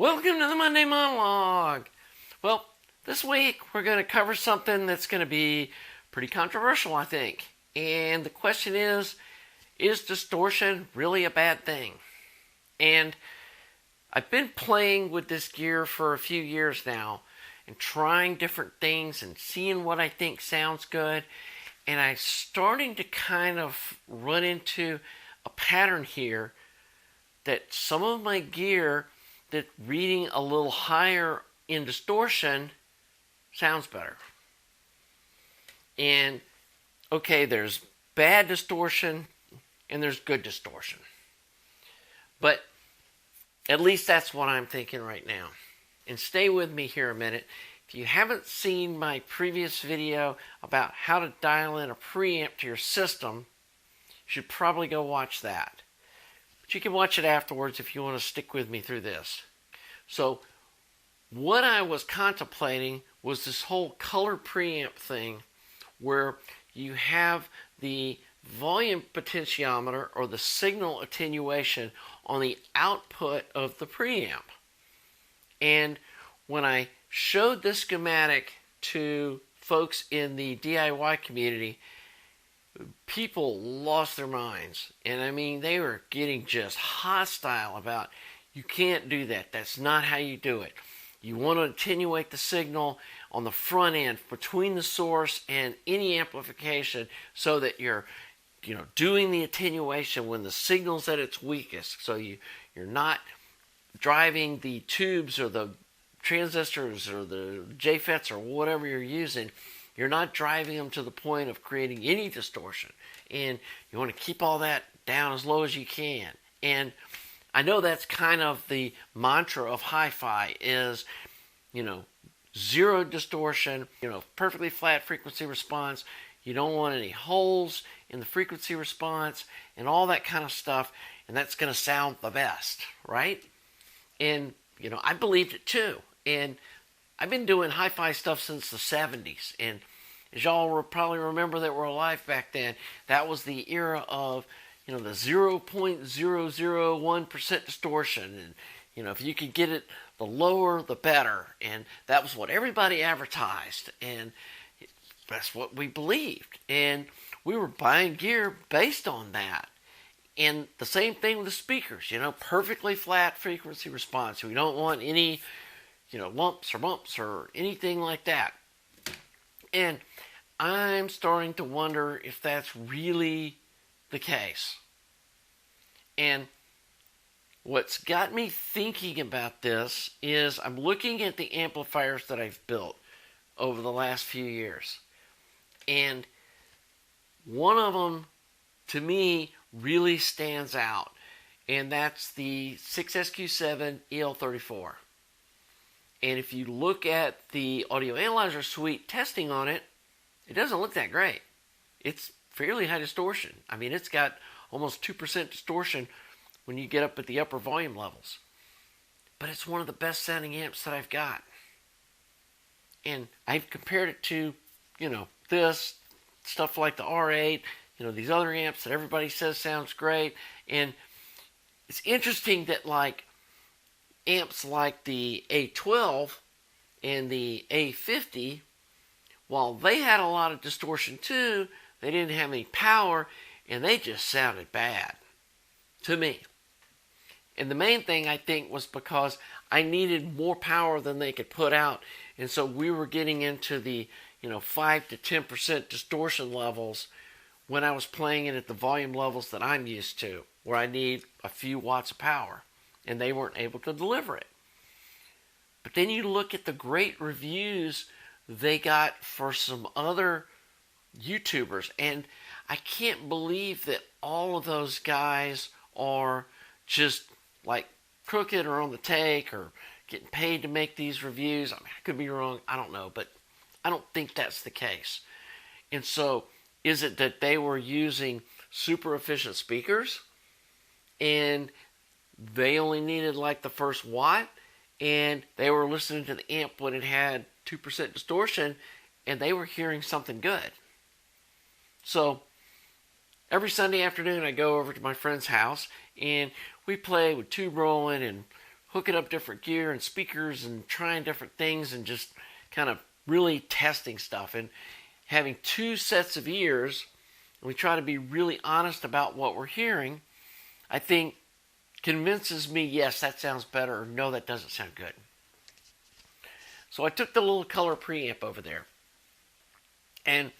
Welcome to the Monday Monologue. Well, this week we're going to cover something that's going to be pretty controversial, I think. And the question is distortion really a bad thing? And I've been playing with this gear for a few years now and trying different things and seeing what I think sounds good. And I'm starting to kind of run into a pattern here that some of my gear that reading a little higher in distortion sounds better. And okay, there's bad distortion and there's good distortion. But at least that's what I'm thinking right now. And stay with me here a minute. If you haven't seen my previous video about how to dial in a preamp to your system, you should probably go watch that. But you can watch it afterwards if you want to stick with me through this. So what I was contemplating was this whole color preamp thing where you have the volume potentiometer or the signal attenuation on the output of the preamp. And when I showed this schematic to folks in the DIY community, people lost their minds. And I mean, they were getting just hostile about, you can't do that. That's not how you do it. You want to attenuate the signal on the front end between the source and any amplification so that you're doing the attenuation when the signal's at its weakest. So you're not driving the tubes or the transistors or the JFETs or whatever you're using. You're not driving them to the point of creating any distortion. And you want to keep all that down as low as you can. And I know that's kind of the mantra of hi-fi is, zero distortion, perfectly flat frequency response. You don't want any holes in the frequency response and all that kind of stuff. And that's going to sound the best, right? And, I believed it too. And I've been doing hi-fi stuff since the 70s. And as y'all probably remember that were alive back then, that was the era of, the 0.001% distortion. And, if you could get it, the lower, the better. And that was what everybody advertised. And that's what we believed. And we were buying gear based on that. And the same thing with the speakers, perfectly flat frequency response. We don't want any, lumps or bumps or anything like that. And I'm starting to wonder if that's really the case. And what's got me thinking about this is I'm looking at the amplifiers that I've built over the last few years. And one of them, to me, really stands out. And that's the 6SQ7 EL34. And if you look at the audio analyzer suite testing on it, it doesn't look that great. It's fairly high distortion. I mean, it's got almost 2% distortion when you get up at the upper volume levels. But it's one of the best sounding amps that I've got. And I've compared it to, this, stuff like the R8, these other amps that everybody says sounds great. And it's interesting that amps like the A12 and the A50, while they had a lot of distortion too, they didn't have any power and they just sounded bad to me. And the main thing I think was because I needed more power than they could put out. And so we were getting into the 5 to 10% distortion levels when I was playing it at the volume levels that I'm used to, where I need a few watts of power. And they weren't able to deliver it. But then you look at the great reviews they got for some other YouTubers. And I can't believe that all of those guys are just crooked or on the take or getting paid to make these reviews. I mean, I could be wrong. I don't know. But I don't think that's the case. And so is it that they were using super efficient speakers and they only needed the first watt and they were listening to the amp when it had 2% distortion and they were hearing something good? So every Sunday afternoon I go over to my friend's house and we play with tube rolling and hooking up different gear and speakers and trying different things and just kind of really testing stuff and having two sets of ears, and we try to be really honest about what we're hearing, I think convinces me, yes, that sounds better, or no, that doesn't sound good. So I took the little color preamp over there, and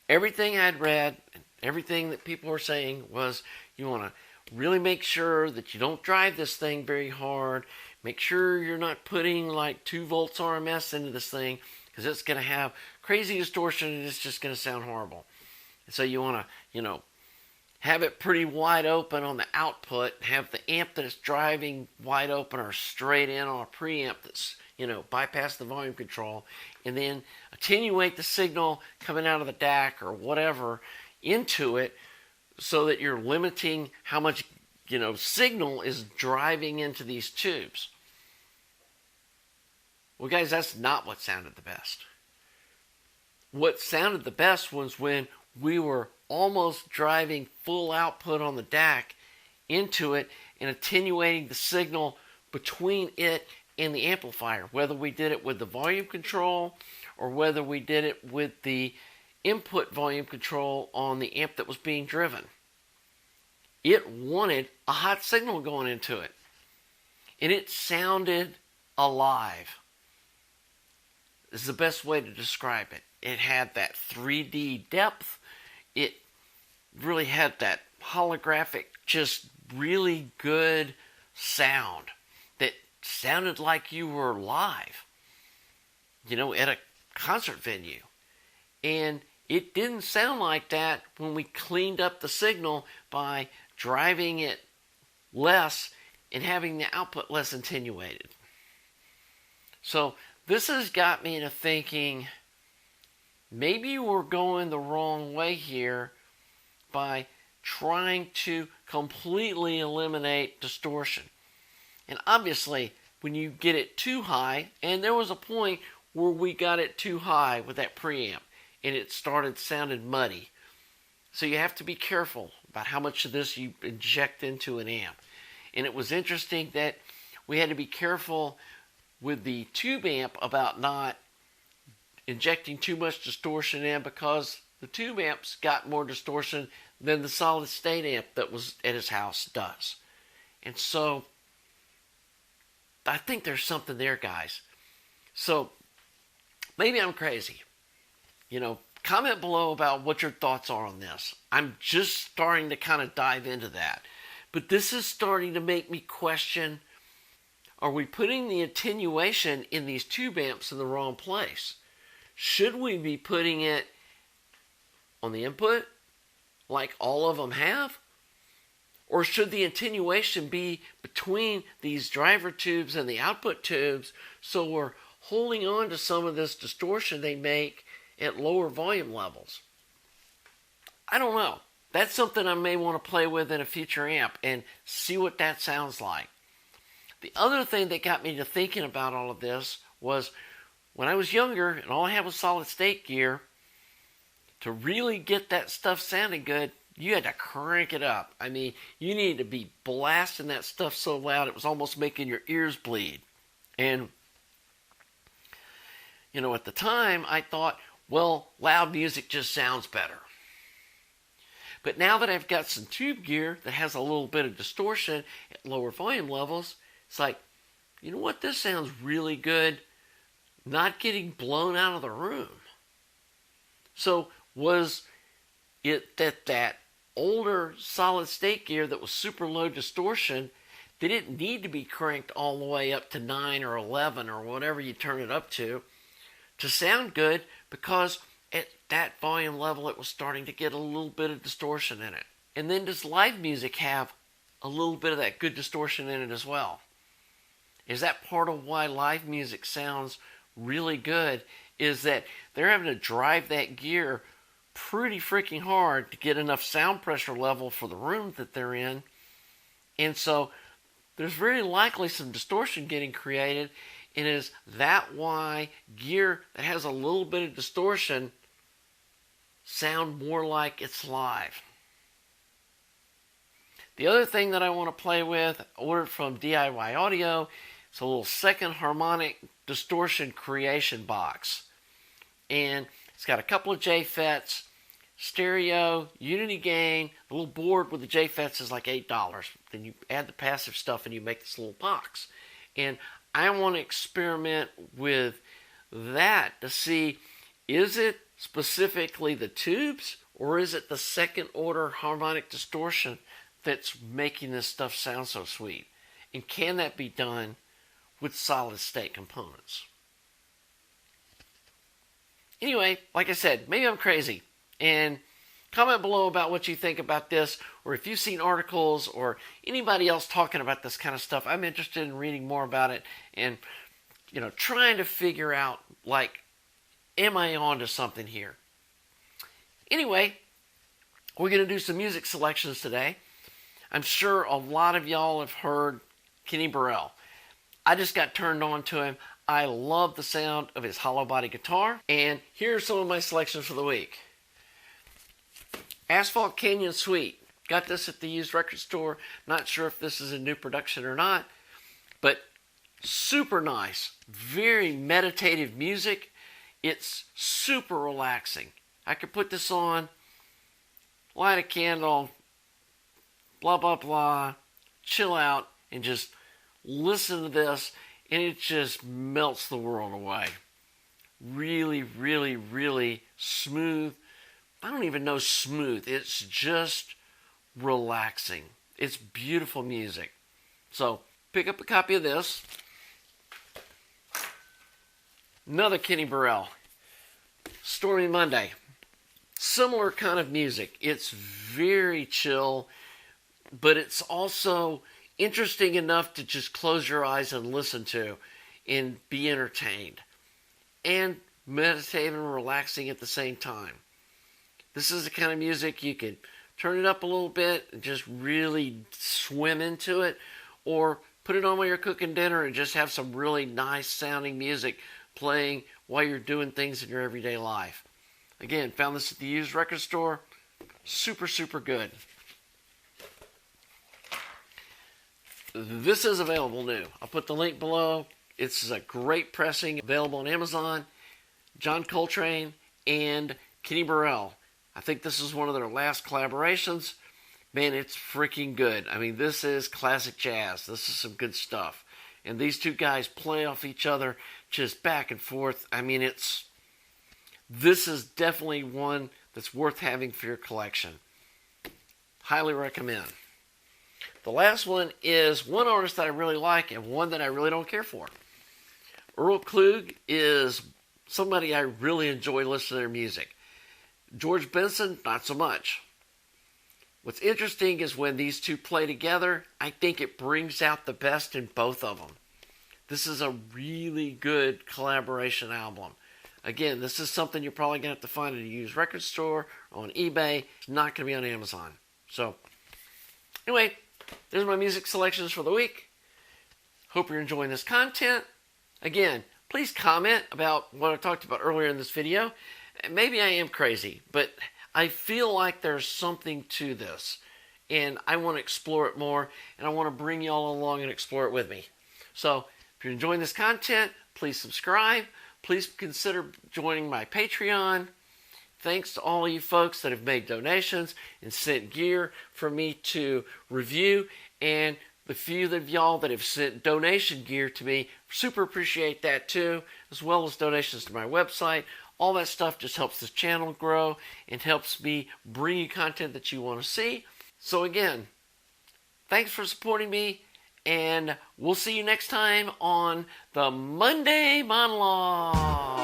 everything I'd read, and everything that people were saying was, you want to really make sure that you don't drive this thing very hard. Make sure you're not putting like 2 volts RMS into this thing, because it's going to have crazy distortion and it's just going to sound horrible. And so you want to, have it pretty wide open on the output, have the amp that it's driving wide open or straight in on a preamp that's, bypass the volume control, and then attenuate the signal coming out of the DAC or whatever into it so that you're limiting how much, signal is driving into these tubes. Well, guys, that's not what sounded the best. What sounded the best was when we were almost driving full output on the DAC into it and attenuating the signal between it and the amplifier, whether we did it with the volume control or whether we did it with the input volume control on the amp that was being driven. It wanted a hot signal going into it, and it sounded alive. This is the best way to describe it. It had that 3D depth. It really had that holographic, just really good sound that sounded like you were live, at a concert venue. And it didn't sound like that when we cleaned up the signal by driving it less and having the output less attenuated. So this has got me to thinking, maybe we're going the wrong way here by trying to completely eliminate distortion. And obviously, when you get it too high, and there was a point where we got it too high with that preamp, and it started sounding muddy. So you have to be careful about how much of this you inject into an amp. And it was interesting that we had to be careful with the tube amp about not injecting too much distortion in, because the tube amps got more distortion than the solid state amp that was at his house does. And so I think there's something there, guys. So maybe I'm crazy. Comment below about what your thoughts are on this. I'm just starting to kind of dive into that. But this is starting to make me question, are we putting the attenuation in these tube amps in the wrong place? Should we be putting it on the input like all of them have? Or should the attenuation be between these driver tubes and the output tubes, so we're holding on to some of this distortion they make at lower volume levels? I don't know. That's something I may want to play with in a future amp and see what that sounds like. The other thing that got me to thinking about all of this was when I was younger and all I had was solid state gear, to really get that stuff sounding good, you had to crank it up. I mean, you needed to be blasting that stuff so loud it was almost making your ears bleed. And, at the time I thought, well, loud music just sounds better. But now that I've got some tube gear that has a little bit of distortion at lower volume levels, it's like, you know what, this sounds really good, not getting blown out of the room. So was it that older solid state gear that was super low distortion, they didn't need to be cranked all the way up to 9 or 11 or whatever you turn it up to sound good, because at that volume level it was starting to get a little bit of distortion in it? And then does live music have a little bit of that good distortion in it as well? Is that part of why live music sounds really good, is that they're having to drive that gear pretty freaking hard to get enough sound pressure level for the room that they're in. And so there's very likely some distortion getting created. And is that why gear that has a little bit of distortion sound more like it's live? The other thing that I want to play with, I ordered from DIY Audio, it's a little second Harmonic Distortion creation box. And it's got a couple of JFETs, stereo, unity gain. The little board with the JFETs is like $8. Then you add the passive stuff and you make this little box. And I want to experiment with that to see, is it specifically the tubes or is it the second order harmonic distortion that's making this stuff sound so sweet? And can that be done with solid state components? Anyway, like I said, maybe I'm crazy. And comment below about what you think about this, or if you've seen articles or anybody else talking about this kind of stuff. I'm interested in reading more about it and, trying to figure out, like, am I onto something here? Anyway, we're going to do some music selections today. I'm sure a lot of y'all have heard Kenny Burrell. I just got turned on to him. I love the sound of his hollow body guitar. And here are some of my selections for the week. Asphalt Canyon Suite. Got this at the used record store. Not sure if this is a new production or not. But super nice. Very meditative music. It's super relaxing. I could put this on, light a candle, blah, blah, blah, chill out, and just listen to this, and it just melts the world away. Really, really, really smooth. I don't even know smooth. It's just relaxing. It's beautiful music. So pick up a copy of this. Another Kenny Burrell. Stormy Monday. Similar kind of music. It's very chill, but it's also interesting enough to just close your eyes and listen to and be entertained. And meditative and relaxing at the same time. This is the kind of music you can turn it up a little bit and just really swim into it, or put it on while you're cooking dinner and just have some really nice sounding music playing while you're doing things in your everyday life. Again, found this at the used record store. Super, super good. This is available new. I'll put the link below. It's a great pressing, available on Amazon. John Coltrane and Kenny Burrell. I think this is one of their last collaborations. Man, it's freaking good. I mean, this is classic jazz. This is some good stuff. And these two guys play off each other just back and forth. I mean, this is definitely one that's worth having for your collection. Highly recommend. The last one is one artist that I really like and one that I really don't care for. Earl Klug is somebody I really enjoy listening to their music. George Benson, not so much. What's interesting is when these two play together, I think it brings out the best in both of them. This is a really good collaboration album. Again, this is something you're probably going to have to find at a used record store or on eBay. It's not going to be on Amazon. So, anyway, there's my music selections for the week. Hope you're enjoying this content. Again, please comment about what I talked about earlier in this video. Maybe I am crazy, but I feel like there's something to this. And I want to explore it more, and I want to bring you all along and explore it with me. So, if you're enjoying this content, please subscribe. Please consider joining my Patreon. Thanks to all you folks that have made donations and sent gear for me to review. And the few of y'all that have sent donation gear to me, super appreciate that too, as well as donations to my website. All that stuff just helps this channel grow and helps me bring you content that you want to see. So again, thanks for supporting me, and we'll see you next time on the Monday Monologue.